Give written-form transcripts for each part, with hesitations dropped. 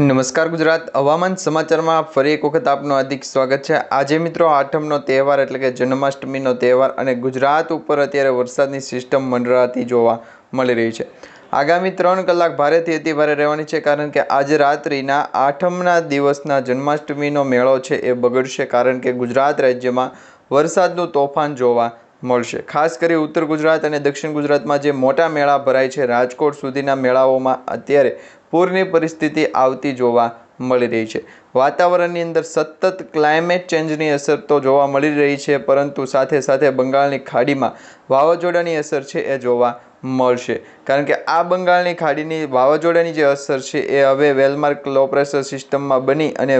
નમસ્કાર ગુજરાત હવામાન સમાચારમાં ફરી એક વખત આપનું હાર્દિક સ્વાગત છે। આજે મિત્રો આઠમનો તહેવાર એટલે કે જન્માષ્ટમીનો તહેવાર અને ગુજરાત ઉપર અત્યારે વરસાદની સિસ્ટમ મંડરાતી જોવા મળી રહી છે। આગામી 3 કલાક ભારેથી અતિ ભારે રહેવાની છે, કારણ કે આજે રાત્રિના આઠમના દિવસના જન્માષ્ટમીનો મેળો છે એ બગડશે, કારણ કે ગુજરાત રાજ્યમાં વરસાદનું તોફાન જોવા મળશે। ખાસ કરી ઉત્તર ગુજરાત અને દક્ષિણ ગુજરાતમાં જે મોટા મેળા ભરાય છે, રાજકોટ સુધીના મેળાઓમાં અત્યારે પૂરની પરિસ્થિતિ આવતી જોવા મળી રહી છે। વાતાવરણની અંદર સતત ક્લાઇમેટ ચેન્જની અસર તો જોવા મળી રહી છે, પરંતુ સાથે સાથે બંગાળની ખાડીમાં વાવાઝોડાની અસર છે એ જોવા મળશે, કારણ કે આ બંગાળની ખાડીની વાવાઝોડાની જે અસર છે એ હવે વેલમાર્ક લો પ્રેશર સિસ્ટમમાં બની અને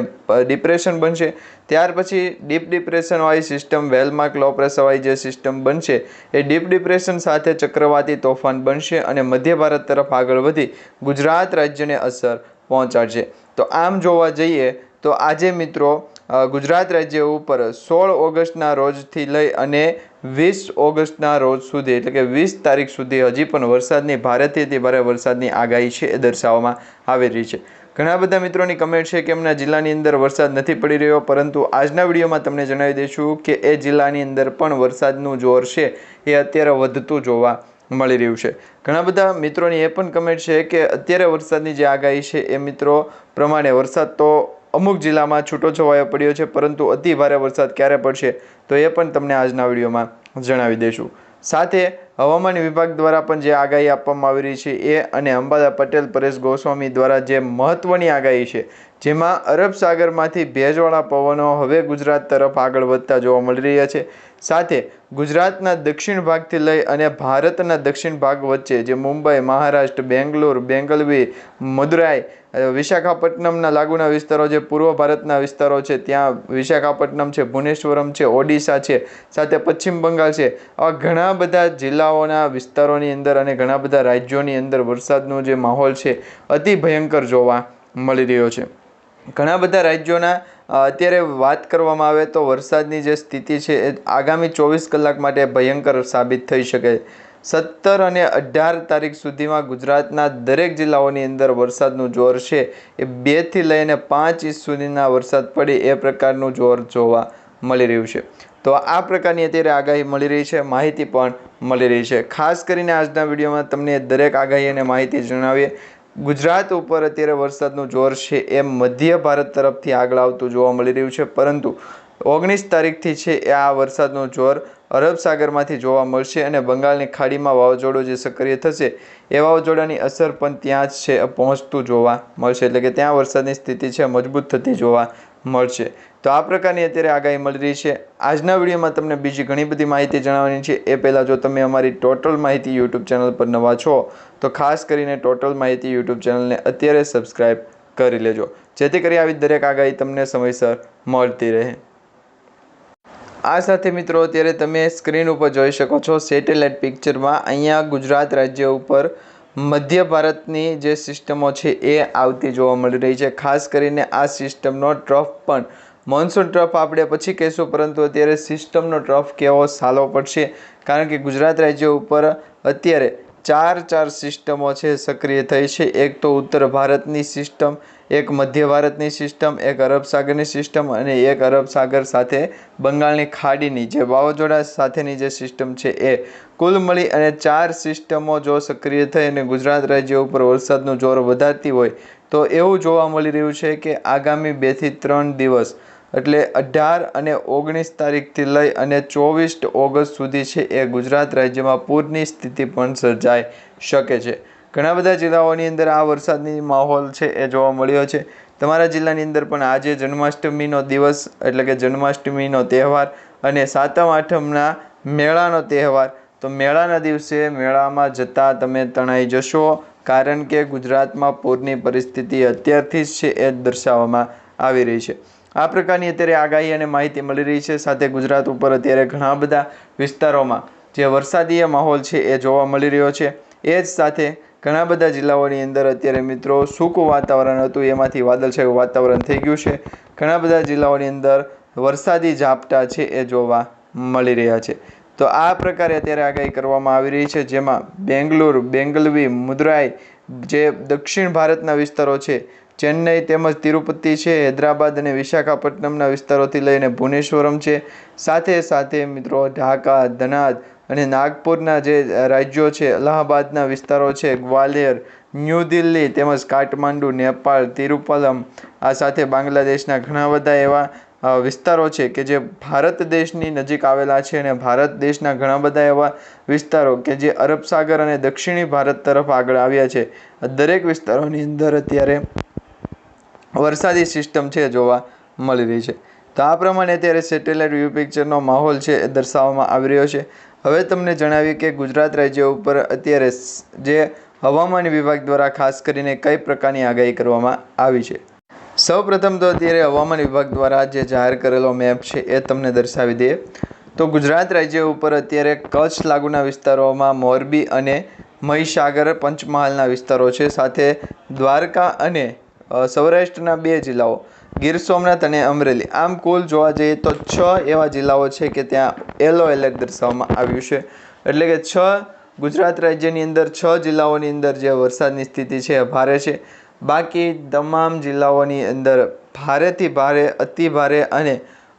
ડિપ્રેશન બનશે। ત્યાર પછી ડીપ ડિપ્રેશનવાળી સિસ્ટમ વેલમાર્ક લો પ્રેશરવાળી જે સિસ્ટમ બનશે એ ડીપ ડિપ્રેશન સાથે ચક્રવાતી તોફાન બનશે અને મધ્ય ભારત તરફ આગળ વધી ગુજરાત રાજ્યને અસર પહોંચાડશે। તો આમ જોવા જઈએ તો આજે મિત્રો ગુજરાત રાજ્ય ઉપર 16 ઓગસ્ટના રોજથી લઈ અને 20 ઓગસ્ટના રોજ સુધી એટલે કે 20 તારીખ સુધી હજી પણ વરસાદની ભારેથી અતિ ભારે વરસાદની આગાહી છે એ દર્શાવવામાં આવી રહી છે। ઘણા બધા મિત્રોની કમેન્ટ છે કે એમના જિલ્લાની અંદર વરસાદ નથી પડી રહ્યો, પરંતુ આજના વિડીયોમાં તમને જણાવી દઈશું કે એ જિલ્લાની અંદર પણ વરસાદનું જોર છે એ અત્યારે વધતું જોવા મળી રહ્યું છે। ઘણા બધા મિત્રોની એ પણ કમેન્ટ છે કે અત્યારે વરસાદની જે આગાહી છે એ મિત્રો પ્રમાણે વરસાદ તો અમુક જિલ્લામાં છૂટોછવાયો પડ્યો છે, પરંતુ અતિ ભારે વરસાદ ક્યારે પડશે તો એ પણ તમને આજના વિડીયોમાં જણાવી દઈશું। સાથે હવામાન વિભાગ દ્વારા પણ જે આગાહી આપવામાં આવી રહી છે એ અને અંબાદા પટેલ પરેશ ગોસ્વામી દ્વારા જે મહત્વની આગાહી છે, જેમાં અરબ સાગરમાંથી ભેજવાળા પવનો હવે ગુજરાત તરફ આગળ વધતા જોવા મળી રહ્યા છે। સાથે ગુજરાતના દક્ષિણ ભાગથી લઈ અને ભારતના દક્ષિણ ભાગ વચ્ચે જે મુંબઈ, મહારાષ્ટ્ર, બેંગ્લોર, બેંગલવી, મદુરાઈ, વિશાખાપટ્ટનમના લાગુના વિસ્તારો, જે પૂર્વ ભારતના વિસ્તારો છે ત્યાં વિશાખાપટ્ટનમ છે, ભુવનેશ્વરમ છે, ઓડિશા છે, સાથે પશ્ચિમ બંગાળ છે, આવા ઘણા બધા જિલ્લાઓના વિસ્તારોની અંદર અને ઘણા બધા રાજ્યોની અંદર વરસાદનો જે માહોલ છે અતિ ભયંકર જોવા મળી રહ્યો છે। ઘણા બધા રાજ્યોના અત્યારે વાત કરવામાં આવે તો વરસાદની જે સ્થિતિ છે એ આગામી 24 કલાક માટે ભયંકર સાબિત થઈ શકે। 17 અને 18 તારીખ સુધીમાં ગુજરાતના દરેક જિલ્લાઓની અંદર વરસાદનું જોર છે એ 2 થી લઈને 5 ઇંચ સુધીના વરસાદ પડે એ પ્રકારનું જોર જોવા મળી રહ્યું છે। તો આ પ્રકારની અત્યારે આગાહી મળી રહી છે, માહિતી પણ મળી રહી છે। ખાસ કરીને આજના વિડીયોમાં તમને દરેક આગાહી અને માહિતી જણાવીએ। ગુજરાત ઉપર અત્યારે વરસાદનું જોર છે એ મધ્ય ભારત તરફથી આગળ આવતું જોવા મળી રહ્યું છે, પરંતુ 19 તારીખથી છે એ આ વરસાદનું જોર અરબ સાગરમાંથી જોવા મળશે અને બંગાળની ખાડીમાં વાવાઝોડું જે સક્રિય થશે એ વાવાઝોડાની અસર પણ ત્યાં જ છે પહોંચતું જોવા મળશે, એટલે કે ત્યાં વરસાદની સ્થિતિ છે મજબૂત થતી જોવા મળશે। તો આ પ્રકારની અત્યારે આગાહી મળી રહી છે। આજના વિડીયોમાં તમને બીજી ઘણી બધી માહિતી જણાવવાની છે। એ પહેલાં જો તમે અમારી ટોટલ માહિતી યુટ્યુબ ચેનલ પર નવા છો તો ખાસ કરીને ટોટલ માહિતી યુટ્યુબ ચેનલને અત્યારે સબસ્ક્રાઈબ કરી લેજો, જેથી કરી આવી દરેક આગાહી તમને સમયસર મળતી રહે। આ સાથે મિત્રો અત્યારે તમે સ્ક્રીન ઉપર જોઈ શકો છો સેટેલાઇટ પિક્ચરમાં અહીંયા ગુજરાત રાજ્ય ઉપર મધ્ય ભારતની જે સિસ્ટમો છે એ આવતી જોવા મળી રહી છે। ખાસ કરીને આ સિસ્ટમનો ટ્રફ પણ મોન્સૂન ટ્રફ આપણે પછી કહીશું, પરંતુ અત્યારે સિસ્ટમનો ટ્રફ કેવો સાલો પડશે, કારણ કે ગુજરાત રાજ્ય ઉપર અત્યારે 4 સિસ્ટમો છે સક્રિય થઈ છે। એક તો ઉત્તર ભારતની સિસ્ટમ, એક મધ્ય ભારતની સિસ્ટમ, એક અરબ સાગરની સિસ્ટમ અને એક અરબ સાગર સાથે બંગાળની ખાડીની જે વાવાઝોડા સાથેની જે સિસ્ટમ છે એ કુલ મળી અને 4 સિસ્ટમો જો સક્રિય થઈ અને ગુજરાત રાજ્ય ઉપર વરસાદનું જોર વધારતી હોય તો એવું જોવા મળી રહ્યું છે કે આગામી 2 થી 3 દિવસ એટલે 18 અને 19 તારીખથી લઈ અને 24 ઓગસ્ટ સુધી છે એ ગુજરાત રાજ્યમાં પૂરની સ્થિતિ પણ સર્જાઈ શકે છે। ઘણા બધા જિલ્લાઓની અંદર આ વરસાદની માહોલ છે એ જોવા મળ્યો છે। તમારા જિલ્લાની અંદર પણ આજે જન્માષ્ટમીનો દિવસ એટલે કે જન્માષ્ટમીનો તહેવાર અને 7મ 8મના મેળાનો તહેવાર, તો મેળાના દિવસે મેળામાં જતાં તમે તણાઈ જશો, કારણ કે ગુજરાતમાં પૂરની પરિસ્થિતિ અત્યારથી જ છે એ દર્શાવવામાં આવી રહી છે। આ પ્રકારની અત્યારે આગાહી અને માહિતી મળી રહી છે। સાથે ગુજરાત ઉપર અત્યારે ઘણા બધા વિસ્તારોમાં જે વરસાદીય માહોલ છે એ જોવા મળી રહ્યો છે। એ જ સાથે ઘણા બધા જિલ્લાઓની અંદર અત્યારે મિત્રો સૂકું વાતાવરણ હતું એમાંથી વાદળછાયું વાતાવરણ થઈ ગયું છે। ઘણા બધા જિલ્લાઓની અંદર વરસાદી ઝાપટા છે એ જોવા મળી રહ્યા છે। તો આ પ્રકારે અત્યારે આગાહી કરવામાં આવી રહી છે, જેમાં બેંગ્લોર, બેંગલવી, મદુરાઈ જે દક્ષિણ ભારતના વિસ્તારો છે ચેન્નઈ તેમજ તિરુપતિ છે, હૈદરાબાદ અને વિશાખાપટ્ટનમના વિસ્તારોથી લઈને ભુવનેશ્વરમ છે, સાથે સાથે મિત્રો ઢાકા, ધનાદ અને નાગપુરના જે રાજ્યો છે, અલ્હાબાદના વિસ્તારો છે, ગ્વાલિયર, ન્યૂ દિલ્હી તેમજ કાઠમાંડુ, નેપાળ, તિરુપલમ, આ સાથે બાંગ્લાદેશના ઘણા બધા એવા વિસ્તારો છે કે જે ભારત દેશની નજીક આવેલા છે અને ભારત દેશના ઘણા બધા એવા વિસ્તારો કે જે અરબ સાગર અને દક્ષિણી ભારત તરફ આગળ આવ્યા છે. દરેક વિસ્તારોની અંદર અત્યારે વરસાદી સિસ્ટમ છે જોવા મળી રહી છે. તો આ પ્રમાણે અત્યારે સેટેલાઇટ વ્યૂ પિક્ચરનો માહોલ છે એ દર્શાવવામાં આવી રહ્યો છે. હવે તમને જણાવી કે ગુજરાત રાજ્ય ઉપર અત્યારે જે હવામાન વિભાગ દ્વારા ખાસ કરીને કઈ પ્રકારની આગાહી કરવામાં આવી છે. સૌપ્રથમ તો અત્યારે હવામાન વિભાગ દ્વારા જે જાહેર કરેલો મેપ છે એ તમને દર્શાવી દઈએ. તો ગુજરાત રાજ્ય ઉપર અત્યારે કચ્છ લાગુના વિસ્તારોમાં મોરબી અને મહીસાગર, પંચમહાલના વિસ્તારો છે, સાથે દ્વારકા અને સૌરાષ્ટ્રના 2 જિલ્લાઓ ગીર સોમનાથ અને અમરેલી. આમ કુલ જોવા જઈએ તો 6 એવા જિલ્લાઓ છે કે ત્યાં યલો એલર્ટ દર્શાવવામાં આવ્યું છે. એટલે કે 6 ગુજરાત રાજ્યની અંદર 6 જિલ્લાઓની અંદર જે વરસાદની સ્થિતિ છે એ ભારે છે. બાકી તમામ જિલ્લાઓની અંદર ભારેથી ભારે, અતિ ભારે અને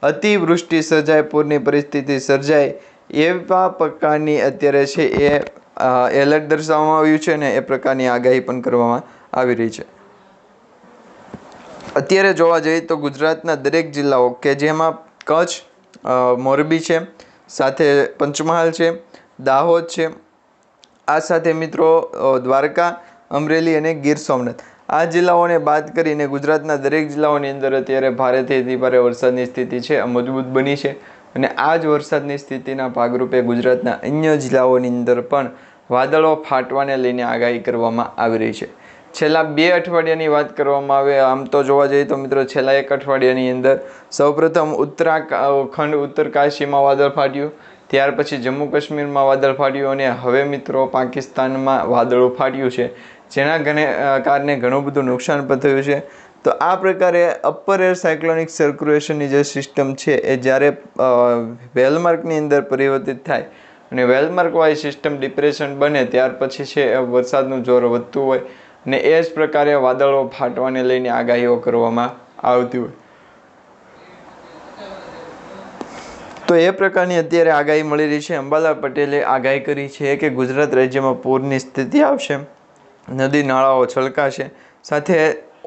અતિવૃષ્ટિ સર્જાય, પૂરની પરિસ્થિતિ સર્જાય એવા પ્રકારની અત્યારે છે એ એલર્ટ દર્શાવવામાં આવ્યું છે અને એ પ્રકારની આગાહી પણ કરવામાં આવી રહી છે. અત્યારે જોવા જઈએ તો ગુજરાતના દરેક જિલ્લાઓ કે જેમાં કચ્છ, મોરબી છે, સાથે પંચમહાલ છે, દાહોદ છે, આ સાથે મિત્રો દ્વારકા, અમરેલી અને ગીર સોમનાથ, આ જિલ્લાઓને બાદ કરીને ગુજરાતના દરેક જિલ્લાઓની અંદર અત્યારે ભારેથી અતિ ભારે વરસાદની સ્થિતિ છે મજબૂત બની છે. અને આ જ વરસાદની સ્થિતિના ભાગરૂપે ગુજરાતના અન્ય જિલ્લાઓની અંદર પણ વાદળો ફાટવાને લઈને આગાહી કરવામાં આવી રહી છે. છેલ્લા 2 અઠવાડિયાની વાત કરવામાં આવે આમ તો જોવા જઈએ તો મિત્રો છેલ્લા 1 અઠવાડિયાની અંદર સૌપ્રથમ ઉત્તરાખંડ, ઉત્તરકાશીમાં વાદળ ફાટ્યું, ત્યાર પછી જમ્મુ કાશ્મીરમાં વાદળ ફાટ્યું અને હવે મિત્રો પાકિસ્તાનમાં વાદળો ફાટ્યું છે, જેના કારણે ઘણું બધું નુકસાન પણ થયું છે. તો આ પ્રકારે અપર એર સાયક્લોનિક સર્ક્યુલેશનની જે સિસ્ટમ છે એ જ્યારે વેલમાર્કની અંદર પરિવર્તિત થાય અને વેલમાર્કવાળી સિસ્ટમ ડિપ્રેશન બને ત્યાર પછી છે એ વરસાદનું જોર વધતું હોય અને એ જ પ્રકારે વાદળો ફાટવાને લઈને આગાહીઓ કરવામાં આવતી હોય. તો એ પ્રકારની અત્યારે આગાહી મળી રહી છે. અંબાલાલ પટેલે આગાહી કરી છે કે ગુજરાત રાજ્યમાં પૂરની સ્થિતિ આવશે, નદી નાળાઓ છલકાશે, સાથે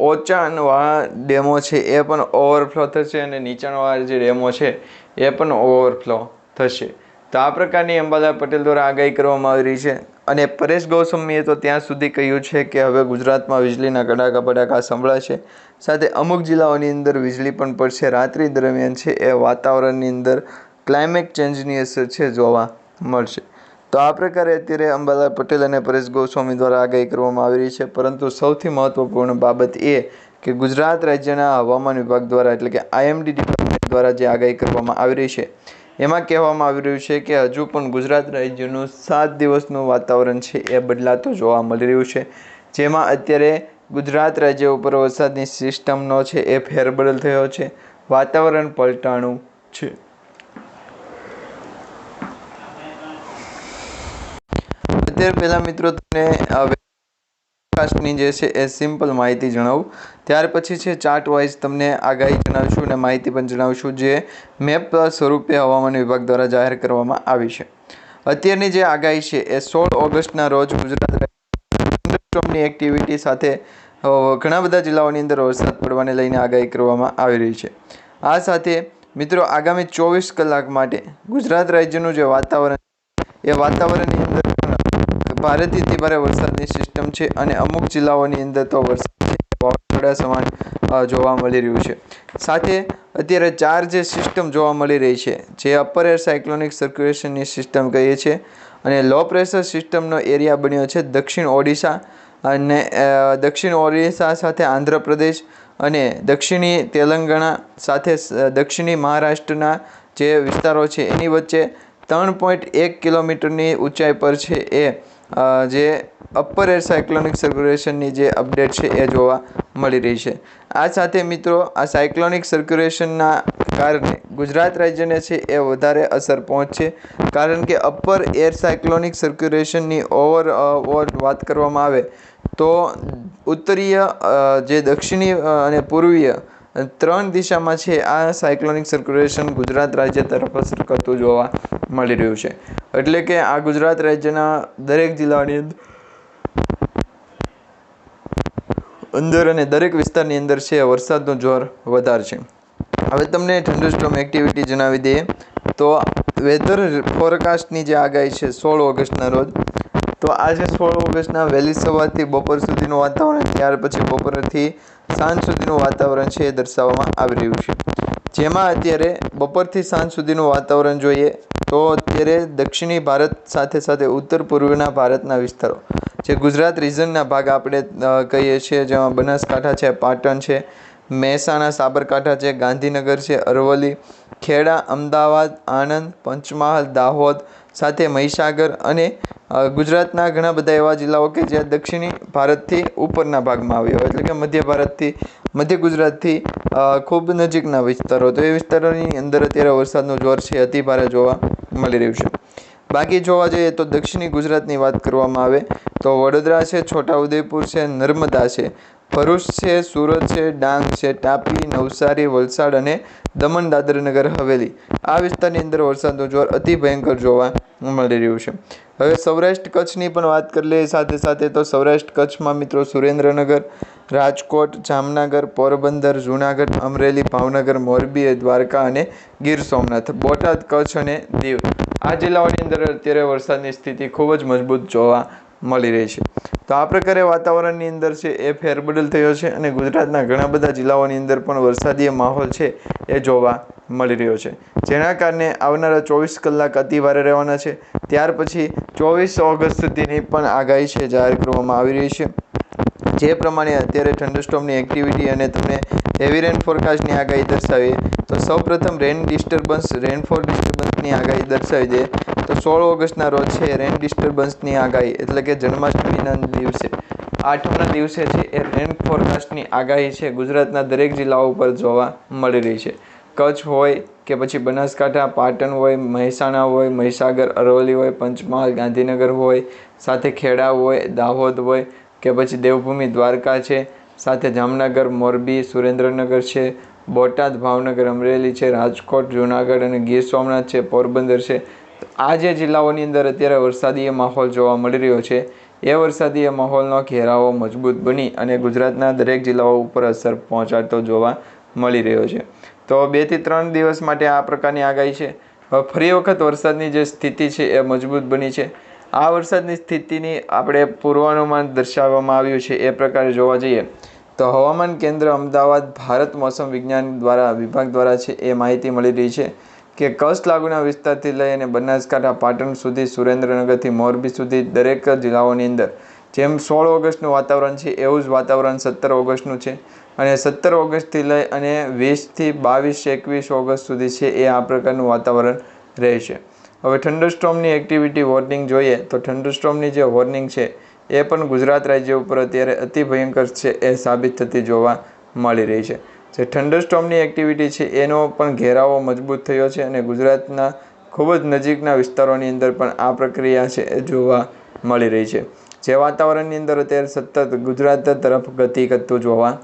ઓચાણવાળા ડેમો છે એ પણ ઓવરફ્લો થશે અને નીચાણવાળા જે ડેમો છે એ પણ ઓવરફ્લો થશે. તો આ પ્રકારની અંબાલાલ પટેલ દ્વારા આગાહી કરવામાં આવી રહી છે. અને પરેશ ગોસ્વામીએ તો ત્યાં સુધી કહ્યું છે કે હવે ગુજરાતમાં વીજળીના કડાકા પડાકા સંભળાશે, સાથે અમુક જિલ્લાઓની અંદર વીજળી પણ પડશે. રાત્રિ દરમિયાન છે એ વાતાવરણની અંદર ક્લાઇમેટ ચેન્જની અસર છે જોવા મળશે. તો આ પ્રકારે અત્યારે અંબાલાલ પટેલ અને પરેશ ગોસ્વામી દ્વારા આગાહી કરવામાં આવી રહી છે. પરંતુ સૌથી મહત્વપૂર્ણ બાબત એ કે ગુજરાત રાજ્યના હવામાન વિભાગ દ્વારા એટલે કે IMD ડિપાર્ટમેન્ટ દ્વારા જે આગાહી કરવામાં આવી રહી છે એમાં કહેવામાં આવી રહ્યું છે કે હજુ પણ ગુજરાત રાજ્યનું 7 દિવસનું વાતાવરણ છે એ બદલાતું જોવા મળી રહ્યું છે, જેમાં અત્યારે ગુજરાત રાજ્ય ઉપર વરસાદની સિસ્ટમનો છે એ ફેરબદલ થયો છે, વાતાવરણ પલટાણું છે. અત્યારે પહેલા મિત્રો તમને વેધરકાસ્ટની જે છે એ સિમ્પલ માહિતી જણાવું, ત્યાર પછી છે ચાર્ટ વાઇઝ તમને આગાહી જણાવીશું અને માહિતી પણ જણાવીશું જે મેપ સ્વરૂપે હવામાન વિભાગ દ્વારા જાહેર કરવામાં આવી છે. અત્યારની જે આગાહી છે એ 16 ઓગસ્ટના રોજ ગુજરાત થંડરસ્ટોર્મની એક્ટિવિટી સાથે ઘણા બધા જિલ્લાઓની અંદર વરસાદ પડવાને લઈને આગાહી કરવામાં આવી રહી છે. આ સાથે મિત્રો આગામી 24 કલાક માટે ગુજરાત રાજ્યનું જે વાતાવરણ એ વાતાવરણની અંદર ભારેથી અતિ ભારે વરસાદની સિસ્ટમ છે અને અમુક જિલ્લાઓની અંદર તો વરસાદ વાવાઝોડા સમાન જોવા મળી રહ્યું છે. સાથે અત્યારે 4 જે સિસ્ટમ જોવા મળી રહી છે જે અપર એર સાયક્લોનિક સર્ક્યુલેશનની સિસ્ટમ કહીએ છીએ અને લો પ્રેશર સિસ્ટમનો એરિયા બન્યો છે દક્ષિણ ઓડિશા અને દક્ષિણ ઓડિશા સાથે આંધ્રપ્રદેશ અને દક્ષિણી તેલંગાણા સાથે દક્ષિણી મહારાષ્ટ્રના જે વિસ્તારો છે એની વચ્ચે 3.1 કિલોમીટરની ઊંચાઈ પર છે એ જે અપર એર સાયક્લોનિક સર્ક્યુલેશનની જે અપડેટ છે એ જોવા મળી રહી છે. આ સાથે મિત્રો આ સાયક્લોનિક સર્ક્યુલેશનના કારણે ગુજરાત રાજ્યને છે એ વધારે અસર પહોંચશે, કારણ કે અપર એર સાયક્લોનિક સર્ક્યુલેશનની ઓવર વાત કરવામાં આવે તો ઉત્તરીય જે દક્ષિણી અને પૂર્વીય 3 દિશામાં છે આ સાયક્લોનિક સર્ક્યુલેશન ગુજરાત રાજ્ય તરફ અસર કરતું જોવા મળી રહ્યું છે. એટલે કે આ ગુજરાત રાજ્યના દરેક જિલ્લાની અંદર અને દરેક વિસ્તારની અંદર છે વરસાદનું જોર વધારે છે. હવે તમને થંડરસ્ટોર્મ એક્ટિવિટી જણાવી દઈએ તો વેધર ફોરકાસ્ટની જે આગાહી છે 16 ઓગસ્ટના રોજ, તો આજે 16 ઓગસ્ટના વહેલી સવારથી બપોર સુધીનું વાતાવરણ, ત્યાર પછી બપોરથી સાંજ સુધીનું વાતાવરણ છે એ દર્શાવવામાં આવી રહ્યું છે. જેમાં અત્યારે બપોરથી સાંજ સુધીનું વાતાવરણ જોઈએ તો અત્યારે દક્ષિણી ભારત સાથે સાથે ઉત્તર પૂર્વના ભારતના વિસ્તારો જે ગુજરાત રિજનના ભાગ આપણે કહીએ છીએ, જેમાં બનાસકાંઠા છે, પાટણ છે, મહેસાણા, સાબરકાંઠા છે, ગાંધીનગર છે, અરવલ્લી, ખેડા, અમદાવાદ, આણંદ, પંચમહાલ, દાહોદ સાથે મહીસાગર અને ગુજરાતના ઘણા બધા એવા જિલ્લાઓ કે જે દક્ષિણી ભારતથી ઉપરના ભાગમાં આવ્યો, એટલે કે મધ્ય ગુજરાતથી ખૂબ નજીકના વિસ્તારો, તો એ વિસ્તારોની અંદર અત્યારે વરસાદનું જોર છે અતિ ભારે જોવા મળી રહ્યું છે. બાકી જોવા જઈએ તો દક્ષિણી ગુજરાતની વાત કરવામાં આવે તો વડોદરા છે, છોટાઉદેપુર છે, નર્મદા છે, ભરૂચ છે, સુરત છે, ડાંગ છે, તાપી, નવસારી, વલસાડ અને દમણ દાદરા નગર હવેલી આ વિસ્તારની અંદર વરસાદનું જોર અતિ ભયંકર જોવા મળી રહ્યું છે. હવે સૌરાષ્ટ્ર કચ્છની પણ વાત કરી લઈએ સાથે સાથે, તો સૌરાષ્ટ્ર કચ્છમાં મિત્રો સુરેન્દ્રનગર, રાજકોટ, જામનગર, પોરબંદર, જૂનાગઢ, અમરેલી, ભાવનગર, મોરબી, દ્વારકા અને ગીર સોમનાથ, બોટાદ, કચ્છ અને દીવ આ જિલ્લાઓની અંદર અત્યારે વરસાદની સ્થિતિ ખૂબ જ મજબૂત જોવા મળી રહી છે. તો આ પ્રકારે વાતાવરણની અંદર છે એ ફેરબદલ થયો છે અને ગુજરાતના ઘણા બધા જિલ્લાઓની અંદર પણ વરસાદીય માહોલ છે એ જોવા મળી રહ્યો છે, જેના કારણે આવનારા 24 કલાક અતિ ભારે રહેવાના છે. ત્યાર પછી 24 ઓગસ્ટ સુધીની પણ આગાહી છે જાહેર કરવામાં આવી રહી છે. જે પ્રમાણે અત્યારે થંડરસ્ટોર્મની એક્ટિવિટી અને તમને હેવી રેન ફોરકાસ્ટની આગાહી દર્શાવીએ તો સૌપ્રથમ રેનફોલ ડિસ્ટર્બન્સની આગાહી દર્શાવી દઈએ તો 16 ઓગસ્ટના રોજ છે રેન ડિસ્ટર્બન્સની આગાહી, એટલે કે જન્માષ્ટમીના દિવસે 8મના દિવસે છે એ રેન ફોરકાસ્ટની આગાહી છે ગુજરાતના દરેક જિલ્લાઓ ઉપર જોવા મળી રહી છે. કચ્છ હોય કે પછી બનાસકાંઠા, પાટણ હોય, મહેસાણા હોય, મહીસાગર, અરવલ્લી હોય, પંચમહાલ, ગાંધીનગર હોય, સાથે ખેડા હોય, દાહોદ હોય કે પછી દેવભૂમિ દ્વારકા છે, સાથે જામનગર, મોરબી, સુરેન્દ્રનગર છે, બોટાદ, ભાવનગર, અમરેલી છે, રાજકોટ, જૂનાગઢ અને ગીર સોમનાથ છે, પોરબંદર છે. આ જે જિલ્લાઓની અંદર અત્યારે વરસાદીય માહોલ જોવા મળી રહ્યો છે એ વરસાદીય માહોલનો ઘેરાવો મજબૂત બની અને ગુજરાતના દરેક જિલ્લાઓ ઉપર અસર પહોંચાડતો જોવા મળી રહ્યો છે. તો 2 થી 3 દિવસ માટે આ પ્રકારની આગાહી છે. હવે ફરી વખત વરસાદની જે સ્થિતિ છે એ મજબૂત બની છે. આ વરસાદની સ્થિતિની આપણે પૂર્વાનુમાન દર્શાવવામાં આવ્યું છે એ પ્રકારે જોવા જઈએ તો હવામાન કેન્દ્ર અમદાવાદ ભારત મોસમ વિજ્ઞાન વિભાગ દ્વારા છે એ માહિતી મળી રહી છે કે કચ્છ લાગુના વિસ્તારથી લઈ અને બનાસકાંઠા, પાટણ સુધી, સુરેન્દ્રનગરથી મોરબી સુધી દરેક જિલ્લાઓની અંદર જેમ 16 ઓગસ્ટનું વાતાવરણ છે એવું જ વાતાવરણ 17 ઓગસ્ટનું છે અને 17 ઓગસ્ટથી લઈ અને 20થી 22, 21 ઓગસ્ટ સુધી છે એ આ પ્રકારનું વાતાવરણ રહેશે. હવે થંડરસ્ટોર્મની એક્ટિવિટી વોર્નિંગ જોઈએ તો થંડરસ્ટોર્મની જે વોર્નિંગ છે એ પણ ગુજરાત રાજ્ય ઉપર અત્યારે અતિ ભયંકર છે એ સાબિત થતી જોવા મળી રહી છે. જે થંડરસ્ટોર્મની એક્ટિવિટી છે એનો પણ ઘેરાવો મજબૂત થયો છે અને ગુજરાતના ખૂબ જ નજીકના વિસ્તારોની અંદર પણ આ પ્રક્રિયા છે એ જોવા મળી રહી છે. જે વાતાવરણની અંદર અત્યારે સતત ગુજરાત તરફ ગતિ કરતું જોવા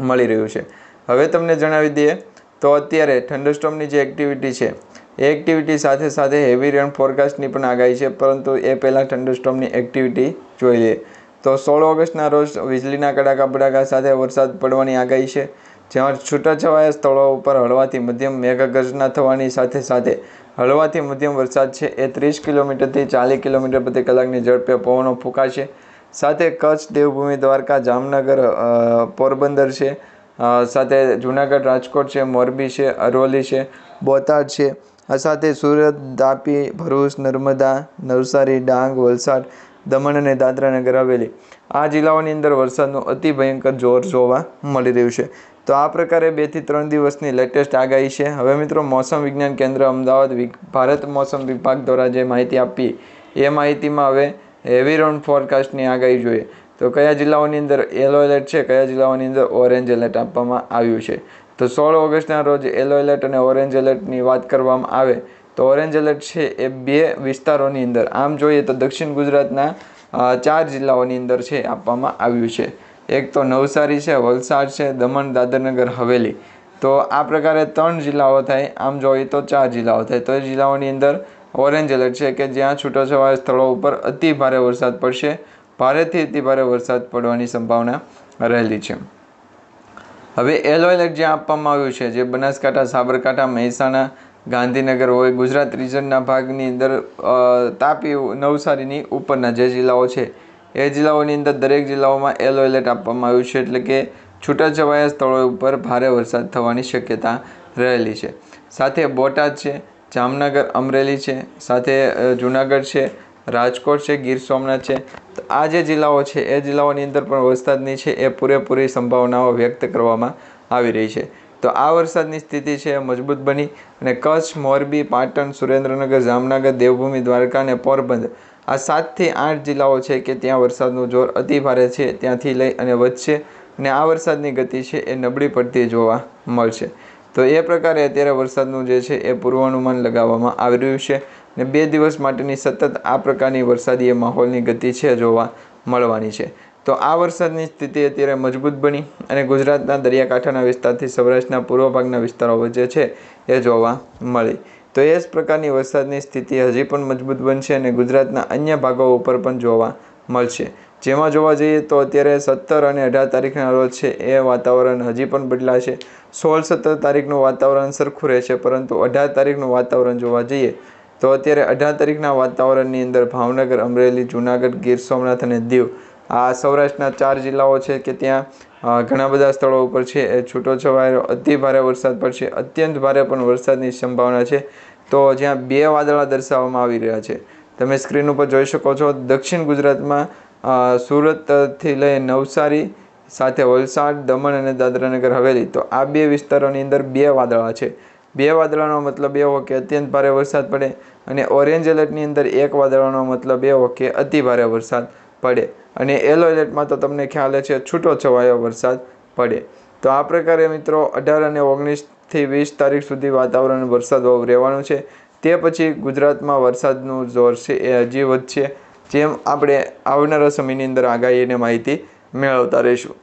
મળી રહ્યું છે. હવે તમને જણાવી દઈએ તો અત્યારે થંડરસ્ટોર્મની જે એક્ટિવિટી છે એ એક્ટિવિટી સાથે સાથે હેવી રેન ફોરકાસ્ટની પણ આગાહી છે, પરંતુ એ પહેલાં થંડરસ્ટોર્મની એક્ટિવિટી જોઈ લઈએ. તો 16 ઓગસ્ટના રોજ વીજળીના કડાકા ભડાકા સાથે વરસાદ પડવાની આગાહી છે, જેમાં છૂટાછવાયા સ્થળો ઉપર હળવાથી મધ્યમ મેઘગર્જના થવાની સાથે સાથે હળવાથી મધ્યમ વરસાદ છે એ 30 કિલોમીટરથી 40 કિલોમીટર પ્રતિ કલાકની ઝડપે પવનો ફૂંકાશે. સાથે કચ્છ, દેવભૂમિ દ્વારકા, જામનગર, પોરબંદર છે, સાથે જૂનાગઢ, રાજકોટ છે, મોરબી છે, અરવલ્લી છે, બોટાદ છે, આ સાથે સુરત, તાપી, ભરૂચ, નર્મદા, નવસારી, ડાંગ, વલસાડ, દમણ અને દાદરા નગર હવેલી આ જિલ્લાઓની અંદર વરસાદનું અતિ ભયંકર જોર જોવા મળી રહ્યું છે. તો આ પ્રકારે 2 થી 3 દિવસની લેટેસ્ટ આગાહી છે. હવે મિત્રો મોસમ વિજ્ઞાન કેન્દ્ર અમદાવાદ ભારત મોસમ વિભાગ દ્વારા જે માહિતી આપી એ માહિતીમાં હવે હેવી રેન ફોરકાસ્ટની આગાહી જોઈએ તો કયા જિલ્લાઓની અંદર યલો એલર્ટ છે, કયા જિલ્લાઓની અંદર ઓરેન્જ એલર્ટ આપવામાં આવ્યું છે. તો 16 ઓગસ્ટના રોજ યલો એલર્ટ અને ઓરેન્જ એલર્ટની વાત કરવામાં આવે તો ઓરેન્જ એલર્ટ છે એ 2 વિસ્તારોની અંદર, આમ જોઈએ તો દક્ષિણ ગુજરાતના ચાર જિલ્લાઓની અંદર છે આપવામાં આવ્યું છે. એક તો નવસારી છે, વલસાડ છે, દમણ દાદરનગર હવેલી. તો આ પ્રકારે 3 જિલ્લાઓ થાય. આમ જોઈએ તો 4 જિલ્લાઓ થાય. તો એ જિલ્લાઓની અંદર ઓરેન્જ એલર્ટ છે કે જ્યાં છૂટાછવાયા સ્થળો ઉપર અતિ ભારે વરસાદ પડશે. ભારેથી અતિ ભારે વરસાદ પડવાની સંભાવના રહેલી છે. હવે યલો એલર્ટ જ્યાં આપવામાં આવ્યું છે, જે બનાસકાંઠા, સાબરકાંઠા, મહેસાણા, ગાંધીનગર હોય, ગુજરાત રિજનના ભાગની અંદર તાપી, નવસારીની ઉપરના જે જિલ્લાઓ છે એ જિલ્લાઓની અંદર દરેક જિલ્લાઓમાં યલો એલર્ટ આપવામાં આવ્યું છે. એટલે કે છૂટાછવાયા સ્થળો ઉપર ભારે વરસાદ થવાની શક્યતા રહેલી છે. સાથે બોટાદ છે, જામનગર, અમરેલી છે, સાથે જુનાગઢ છે, રાજકોટ છે, ગીર સોમનાથ છે. તો આ જે જિલ્લાઓ છે એ જિલ્લાઓની અંદર પણ વરસાદની છે એ પૂરેપૂરી સંભાવનાઓ વ્યક્ત કરવામાં આવી રહી છે. તો આ વરસાદની સ્થિતિ છે એ મજબૂત બની અને કચ્છ, મોરબી, પાટણ, સુરેન્દ્રનગર, જામનગર, દેવભૂમિ, દ્વારકા અને પોરબંદર આ 7 થી 8 જિલ્લાઓ છે કે ત્યાં વરસાદનું જોર અતિ ભારે છે ત્યાંથી લઈ અને વધશે અને આ વરસાદની ગતિ છે એ નબળી પડતી જોવા મળશે. તો એ પ્રકારે અત્યારે વરસાદનું જે છે એ પૂર્વાનુમાન લગાવવામાં આવી રહ્યું છે અને 2 દિવસ માટેની સતત આ પ્રકારની વરસાદી માહોલની ગતિ છે જોવા મળવાની છે. તો આ વરસાદની સ્થિતિ અત્યારે મજબૂત બની અને ગુજરાતના દરિયાકાંઠાના વિસ્તારથી સૌરાષ્ટ્રના પૂર્વ ભાગના વિસ્તારો વચ્ચે છે એ જોવા મળી. તો એ જ પ્રકારની વરસાદની સ્થિતિ હજી પણ મજબૂત બનશે અને ગુજરાતના અન્ય ભાગો ઉપર પણ જોવા મળશે. જેમાં જોવા જઈએ તો અત્યારે 17 અને 18 તારીખના રોજ છે એ વાતાવરણ હજી પણ બદલાશે. 16-17 તારીખનું વાતાવરણ સરખું રહેશે, પરંતુ 18 તારીખનું વાતાવરણ જોવા જઈએ તો અત્યારે 18 તારીખના વાતાવરણની અંદર ભાવનગર, અમરેલી, જુનાગઢ, ગીર સોમનાથ અને દીવ આ સૌરાષ્ટ્રના 4 જિલ્લાઓ છે કે ત્યાં ઘણા બધા સ્થળો ઉપર છે એ છૂટોછવાયો અતિ ભારે વરસાદ પડશે. અત્યંત ભારે પણ વરસાદની સંભાવના છે. તો જ્યાં 2 વાદળા દર્શાવવામાં આવી રહ્યા છે, તમે સ્ક્રીન ઉપર જોઈ શકો છો. દક્ષિણ ગુજરાતમાં સુરતથી લઈ નવસારી, સાથે વલસાડ, દમણ અને દાદરાનગર હવેલી. તો આ 2 વિસ્તારોની અંદર 2 વાદળા છે. 2 વાદળાનો મતલબ એવો કે અત્યંત ભારે વરસાદ પડે અને ઓરેન્જ એલર્ટની અંદર 1 વાદળાનો મતલબ એવો કે અતિ ભારે વરસાદ પડે અને યલો એલર્ટમાં તો તમને ખ્યાલ છે છૂટો છવાયો વરસાદ પડે. તો આ પ્રકારે મિત્રો 18 અને 19 થી 20 તારીખ સુધી વાતાવરણ વરસાદ રહેવાનું છે. તે પછી ગુજરાતમાં વરસાદનું જોર છે એ હજી વધશે, જેમ આપણે આવનારા સમયની અંદર આગાહી અને માહિતી મેળવતા રહીશું.